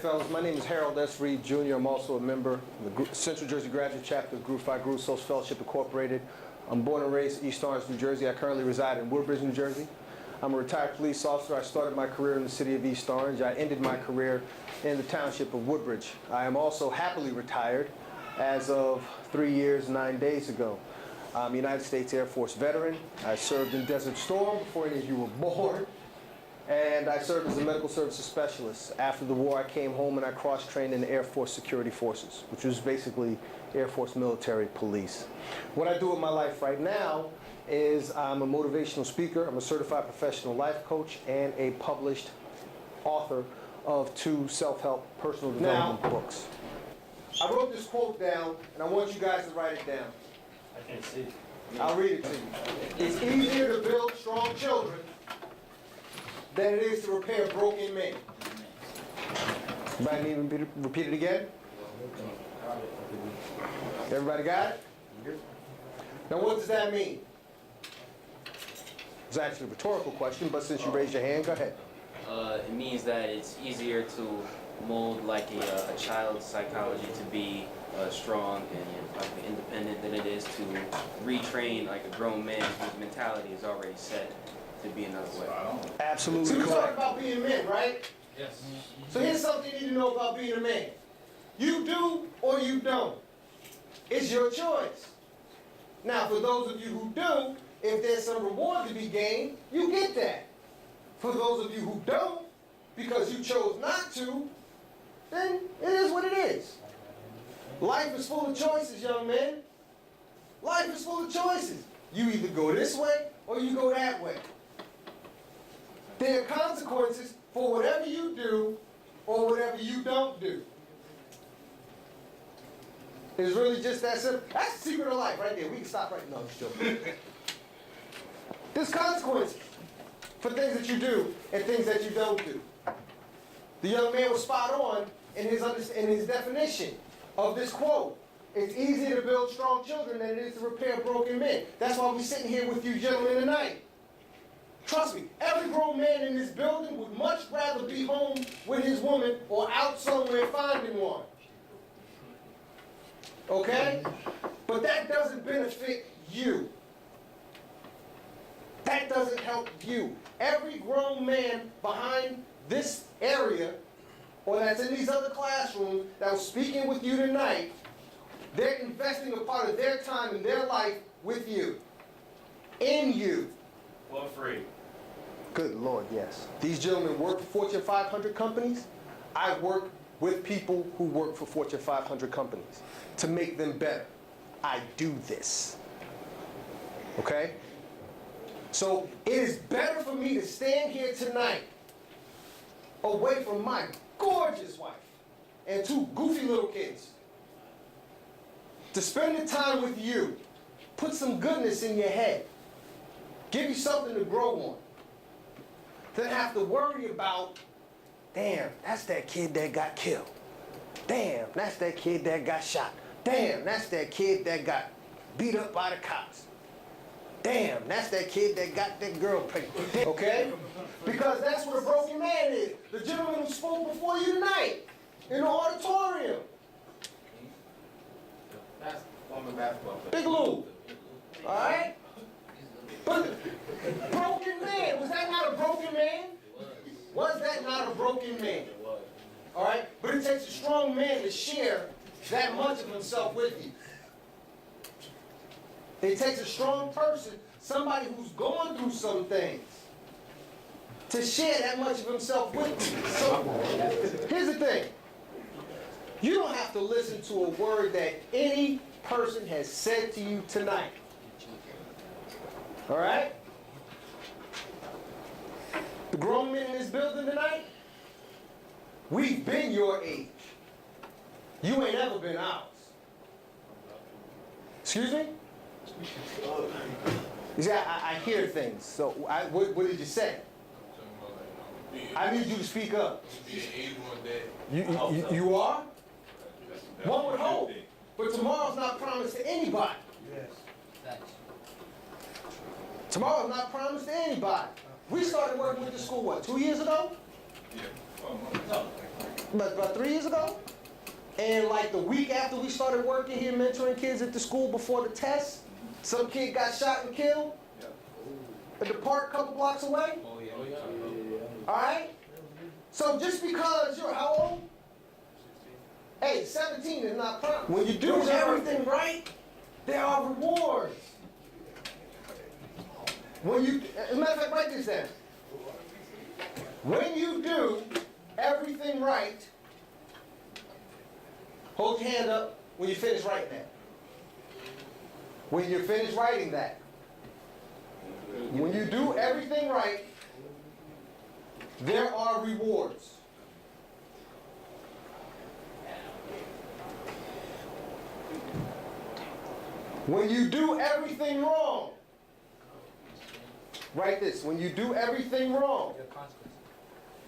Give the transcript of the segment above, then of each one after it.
fellas. My name is Harold S. Reed, Jr. I'm also a member of the Central Jersey Graduate Chapter of Group 5 Group Social Fellowship Incorporated. I'm born and raised in East Orange, New Jersey. I currently reside in Woodbridge, New Jersey. I'm a retired police officer. I started my career in the city of East Orange. I ended my career in the township of Woodbridge. I am also happily retired as of 3 years, 9 days ago. I'm a United States Air Force veteran. I served in Desert Storm before any of you were born. And I served as a medical services specialist. After the war, I came home and I cross-trained in the Air Force Security Forces, which was basically Air Force military police. What I do in my life right now is I'm a motivational speaker, I'm a certified professional life coach, and a published author of 2 self-help personal development books. I wrote this quote down, and I want you guys to write it down. I can't see. I'll read it to you. It's easier to build strong children than it is to repair broken men. Everybody need to repeat it again? Everybody got it? Now what does that mean? It's actually a rhetorical question, but since you raised your hand, go ahead. It means that it's easier to mold like a child's psychology to be strong and independent than it is to retrain like a grown man whose mentality is already set to be another way. Absolutely So correct. we're talking about being men, right? Yes. So here's something you need to know about being a man. You do or you don't. It's your choice. Now, for those of you who do, if there's some reward to be gained, you get that. For those of you who don't, because you chose not to, then it is what it is. Life is full of choices, young men. Life is full of choices. You either go this way or you go that way. There are consequences for whatever you do or whatever you don't do. It's really just that simple. That's the secret of life right there. We can stop right now. Just joking. There's consequences for things that you do and things that you don't do. The young man was spot on in his definition of this quote. It's easier to build strong children than it is to repair broken men. That's why we're sitting here with you gentlemen tonight. Trust me, every grown man in this building would much rather be home with his woman or out somewhere finding one. Okay? But that doesn't benefit you. That doesn't help you. Every grown man behind this area, or that's in these other classrooms, that was speaking with you tonight, they're investing a part of their time in their life with you. In you. For free. Good Lord, yes. These gentlemen work for Fortune 500 companies. I work with people who work for Fortune 500 companies to make them better. I do this. Okay? So it is better for me to stand here tonight away from my gorgeous wife and 2 goofy little kids, to spend the time with you, put some goodness in your head, give you something to grow on, than have to worry about, damn, that's that kid that got killed. Damn, that's that kid that got shot. Damn, that's that kid that got beat up by the cops. Damn, that's that kid that got that girl pregnant. Okay? Because that's what a broken man is. The gentleman who spoke before you tonight in the auditorium. That's former basketball player. Big Lou. All right? But broken man, was that not a broken man? Was that not a broken man? It was. All right? But it takes a strong man to share that much of himself with you. It takes a strong person, somebody who's going through some things, to share that much of himself with you. So here's the thing. You don't have to listen to a word that any person has said to you tonight. All right? The grown men in this building tonight, we've been your age. You ain't ever been ours. Excuse me? You see, I hear things. So what did you say? I need you to speak up. You are? One would hope. But tomorrow's not promised to anybody. Yes. Tomorrow's not promised to anybody. We started working with the school, what, 2 years ago? Yeah. about 3 years ago. And like the week after we started working here, mentoring kids at the school before the test, some kid got shot and killed at the park a couple blocks away. All right? So just because you're how old? Hey, 17 is not prime. When you do everything right, there are rewards. When you, as a matter of fact, write this down. When you do everything right, hold your hand up when you finish writing that. When you're finished writing that. When you do everything right, there are rewards. When you do everything wrong, write this. When you do everything wrong,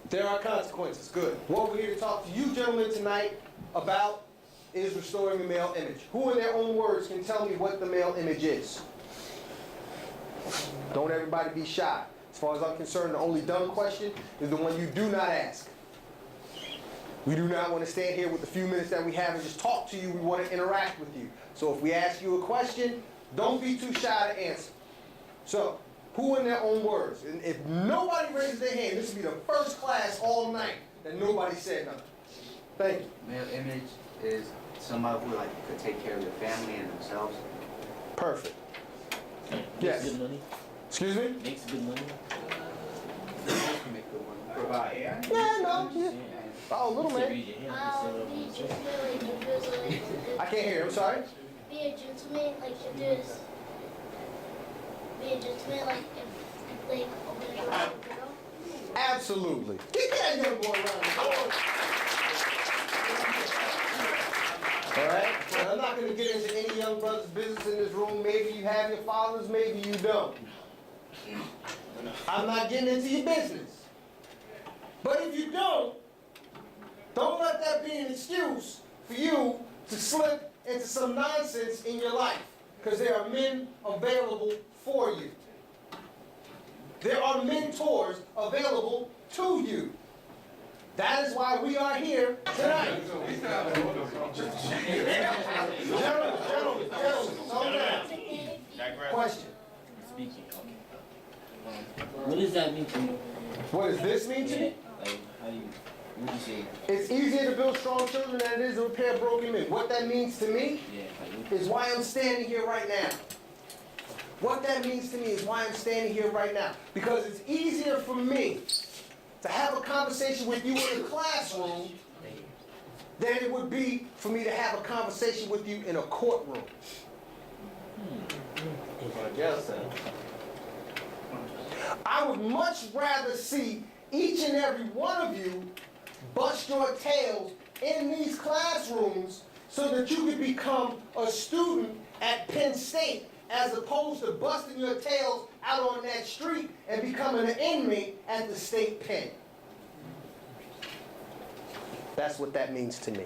there are consequences. Good. What we're here to talk to you gentlemen tonight about is restoring the male image. Who in their own words can tell me what the male image is? Don't everybody be shy. As far as I'm concerned, the only dumb question is the one you do not ask. We do not want to stand here with the few minutes that we have and just talk to you. We want to interact with you. So if we ask you a question, don't be too shy to answer. So, who in their own words? And if nobody raises their hand, this will be the first class all night that nobody said nothing. Thank you. Male image is somebody who could take care of their family and themselves. Perfect. Makes Yes. good money. Excuse me? Makes good money. Make good money. Provide. Yeah, no. Yeah. Oh, little man. Raise your hand. Be a gentleman, like if there's I can't hear. I'm sorry. be a gentleman, like if there's be a gentleman, like if like open the door for a girl. Absolutely. Get that young boy around. All right? Well, I'm not going to get into any young brother's business in this room. Maybe you have your fathers, maybe you don't. I'm not getting into your business. But if you don't let that be an excuse for you to slip into some nonsense in your life. Because there are men available for you. There are mentors available to you. That is why we are here tonight. Gentlemen, slow down. Question. Speaking. What does that mean to you? What does this mean to me? Like, how do you, what do you say? It's easier to build strong children than it is to repair broken men. What that means to me Yeah, like, is why I'm standing here right now. What that means to me is why I'm standing here right now. Because it's easier for me to have a conversation with you in the classroom than it would be for me to have a conversation with you in a courtroom. I guess so. I would much rather see each and every one of you bust your tails in these classrooms so that you could become a student at Penn State as opposed to busting your tails out on that street and becoming an inmate at the state pen. That's what that means to me.